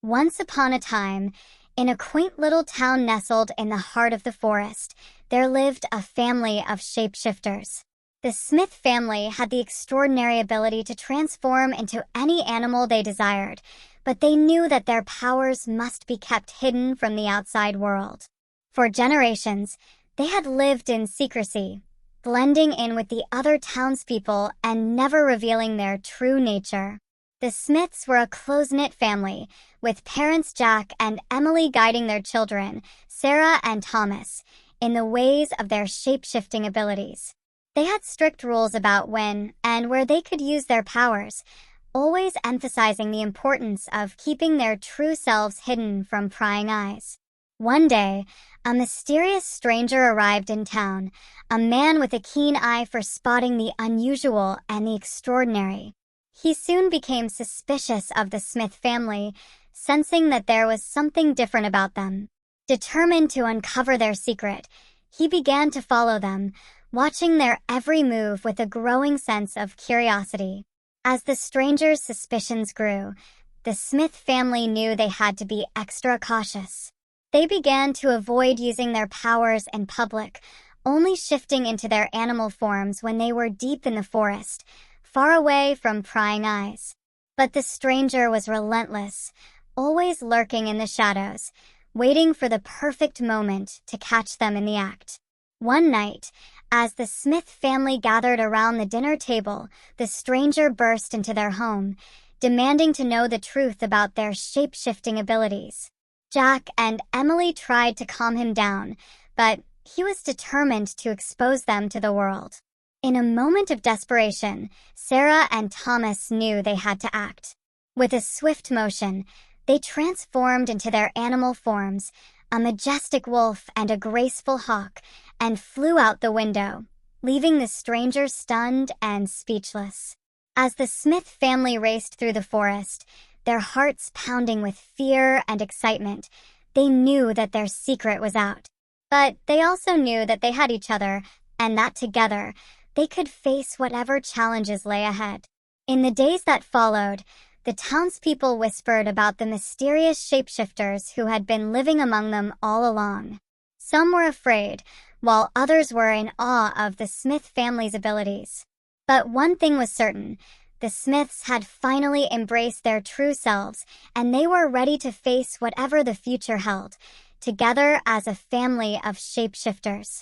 Once upon a time, in a quaint little town nestled in the heart of the forest, there lived a family of shapeshifters. The Smith family had the extraordinary ability to transform into any animal they desired, but they knew that their powers must be kept hidden from the outside world. For generations, they had lived in secrecy, blending in with the other townspeople and never revealing their true nature. The Smiths were a close-knit family, with parents Jack and Emily guiding their children, Sarah and Thomas, in the ways of their shape-shifting abilities. They had strict rules about when and where they could use their powers, always emphasizing the importance of keeping their true selves hidden from prying eyes. One day, a mysterious stranger arrived in town, a man with a keen eye for spotting the unusual and the extraordinary. He soon became suspicious of the Smith family, sensing that there was something different about them. Determined to uncover their secret, he began to follow them, watching their every move with a growing sense of curiosity. As the stranger's suspicions grew, the Smith family knew they had to be extra cautious. They began to avoid using their powers in public, only shifting into their animal forms when they were deep in the forest, far away from prying eyes. But the stranger was relentless, always lurking in the shadows, waiting for the perfect moment to catch them in the act. One night, as the Smith family gathered around the dinner table, the stranger burst into their home, demanding to know the truth about their shape-shifting abilities. Jack and Emily tried to calm him down, but he was determined to expose them to the world. In a moment of desperation, Sarah and Thomas knew they had to act. With a swift motion, they transformed into their animal forms, a majestic wolf and a graceful hawk, and flew out the window, leaving the stranger stunned and speechless. As the Smith family raced through the forest, their hearts pounding with fear and excitement, they knew that their secret was out. But they also knew that they had each other, and that together, they could face whatever challenges lay ahead. In the days that followed, the townspeople whispered about the mysterious shapeshifters who had been living among them all along. Some were afraid, while others were in awe of the Smith family's abilities. But one thing was certain: the Smiths had finally embraced their true selves, and they were ready to face whatever the future held, together as a family of shapeshifters.